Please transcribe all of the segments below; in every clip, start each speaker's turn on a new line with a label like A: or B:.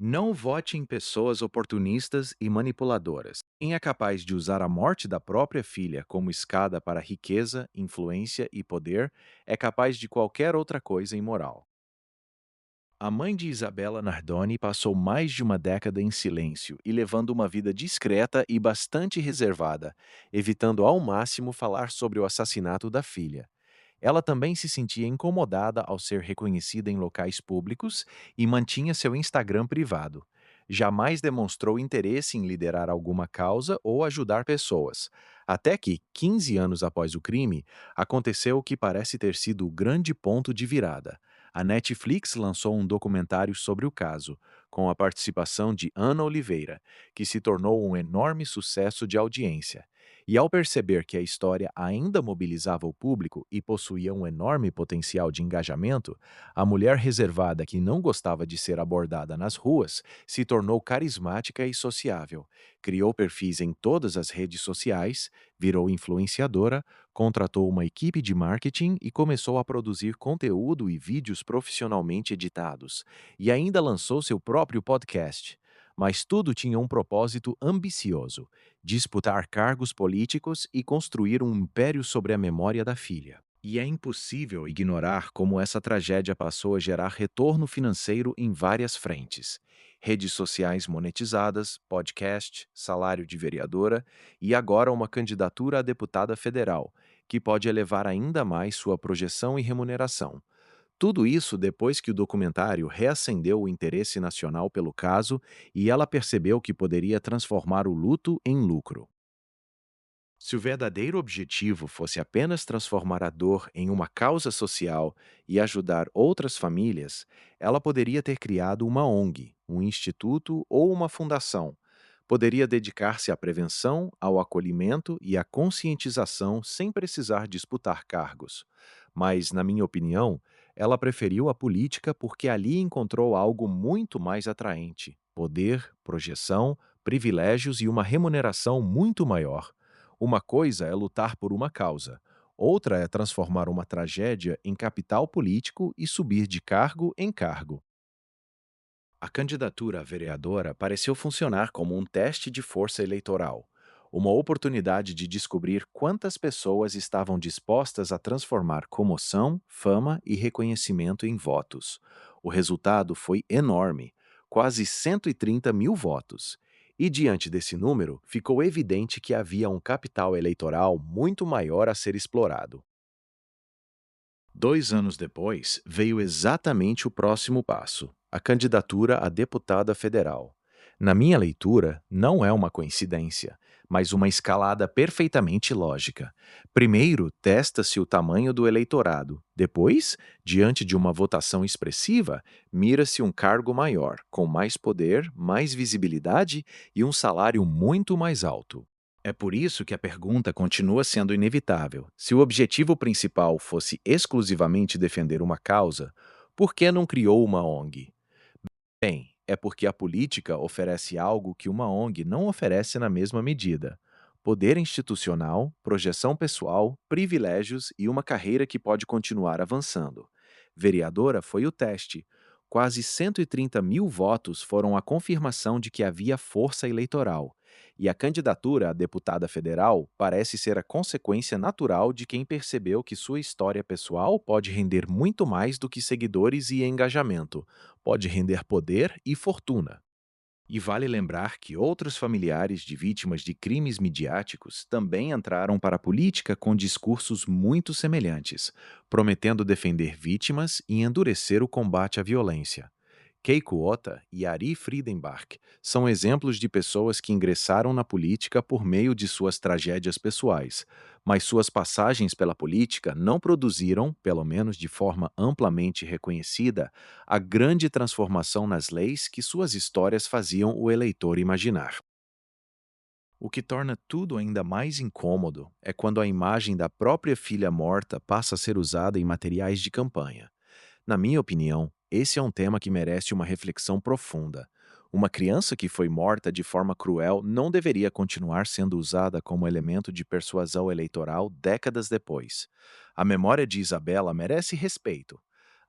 A: Não vote em pessoas oportunistas e manipuladoras. Quem é capaz de usar a morte da própria filha como escada para riqueza, influência e poder é capaz de qualquer outra coisa imoral. A mãe de Isabella Nardoni passou mais de uma década em silêncio e levando uma vida discreta e bastante reservada, evitando ao máximo falar sobre o assassinato da filha. Ela também se sentia incomodada ao ser reconhecida em locais públicos e mantinha seu Instagram privado. Jamais demonstrou interesse em liderar alguma causa ou ajudar pessoas. Até que, 15 anos após o crime, aconteceu o que parece ter sido o grande ponto de virada. A Netflix lançou um documentário sobre o caso, com a participação de Ana Oliveira, que se tornou um enorme sucesso de audiência. E ao perceber que a história ainda mobilizava o público e possuía um enorme potencial de engajamento, a mulher reservada que não gostava de ser abordada nas ruas se tornou carismática e sociável. Criou perfis em todas as redes sociais, virou influenciadora, contratou uma equipe de marketing e começou a produzir conteúdo e vídeos profissionalmente editados. E ainda lançou seu próprio podcast. Mas tudo tinha um propósito ambicioso: disputar cargos políticos e construir um império sobre a memória da filha. E é impossível ignorar como essa tragédia passou a gerar retorno financeiro em várias frentes. Redes sociais monetizadas, podcast, salário de vereadora e agora uma candidatura a deputada federal, que pode elevar ainda mais sua projeção e remuneração. Tudo isso depois que o documentário reacendeu o interesse nacional pelo caso e ela percebeu que poderia transformar o luto em lucro. Se o verdadeiro objetivo fosse apenas transformar a dor em uma causa social e ajudar outras famílias, ela poderia ter criado uma ONG, um instituto ou uma fundação. Poderia dedicar-se à prevenção, ao acolhimento e à conscientização sem precisar disputar cargos. Mas, na minha opinião, ela preferiu a política porque ali encontrou algo muito mais atraente: poder, projeção, privilégios e uma remuneração muito maior. Uma coisa é lutar por uma causa, outra é transformar uma tragédia em capital político e subir de cargo em cargo. A candidatura a vereadora pareceu funcionar como um teste de força eleitoral, uma oportunidade de descobrir quantas pessoas estavam dispostas a transformar comoção, fama e reconhecimento em votos. O resultado foi enorme, quase 130 mil votos. E diante desse número, ficou evidente que havia um capital eleitoral muito maior a ser explorado. 2 anos depois, veio exatamente o próximo passo: a candidatura a deputada federal. Na minha leitura, não é uma coincidência, mas uma escalada perfeitamente lógica. Primeiro, testa-se o tamanho do eleitorado. Depois, diante de uma votação expressiva, mira-se um cargo maior, com mais poder, mais visibilidade e um salário muito mais alto. É por isso que a pergunta continua sendo inevitável. Se o objetivo principal fosse exclusivamente defender uma causa, por que não criou uma ONG? Bem, é porque a política oferece algo que uma ONG não oferece na mesma medida: poder institucional, projeção pessoal, privilégios e uma carreira que pode continuar avançando. Vereadora foi o teste. Quase 130 mil votos foram a confirmação de que havia força eleitoral. E a candidatura a deputada federal parece ser a consequência natural de quem percebeu que sua história pessoal pode render muito mais do que seguidores e engajamento, pode render poder e fortuna. E vale lembrar que outros familiares de vítimas de crimes midiáticos também entraram para a política com discursos muito semelhantes, prometendo defender vítimas e endurecer o combate à violência. Keiko Ota e Ari Friedenbach são exemplos de pessoas que ingressaram na política por meio de suas tragédias pessoais, mas suas passagens pela política não produziram, pelo menos de forma amplamente reconhecida, a grande transformação nas leis que suas histórias faziam o eleitor imaginar. O que torna tudo ainda mais incômodo é quando a imagem da própria filha morta passa a ser usada em materiais de campanha. Na minha opinião, esse é um tema que merece uma reflexão profunda. Uma criança que foi morta de forma cruel não deveria continuar sendo usada como elemento de persuasão eleitoral décadas depois. A memória de Isabela merece respeito.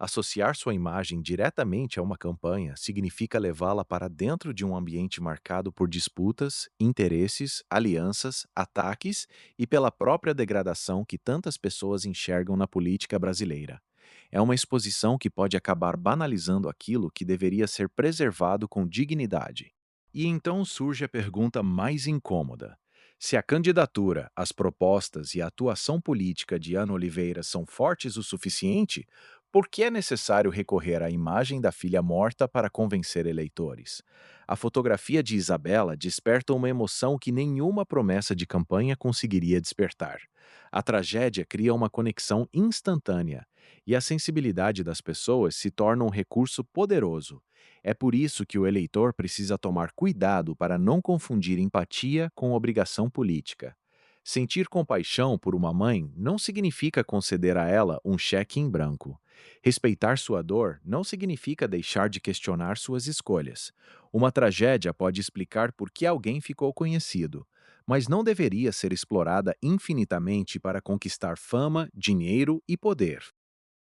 A: Associar sua imagem diretamente a uma campanha significa levá-la para dentro de um ambiente marcado por disputas, interesses, alianças, ataques e pela própria degradação que tantas pessoas enxergam na política brasileira. É uma exposição que pode acabar banalizando aquilo que deveria ser preservado com dignidade. E então surge a pergunta mais incômoda. Se a candidatura, as propostas e a atuação política de Ana Oliveira são fortes o suficiente, por que é necessário recorrer à imagem da filha morta para convencer eleitores? A fotografia de Isabela desperta uma emoção que nenhuma promessa de campanha conseguiria despertar. A tragédia cria uma conexão instantânea, e a sensibilidade das pessoas se torna um recurso poderoso. É por isso que o eleitor precisa tomar cuidado para não confundir empatia com obrigação política. Sentir compaixão por uma mãe não significa conceder a ela um cheque em branco. Respeitar sua dor não significa deixar de questionar suas escolhas. Uma tragédia pode explicar por que alguém ficou conhecido, mas não deveria ser explorada infinitamente para conquistar fama, dinheiro e poder.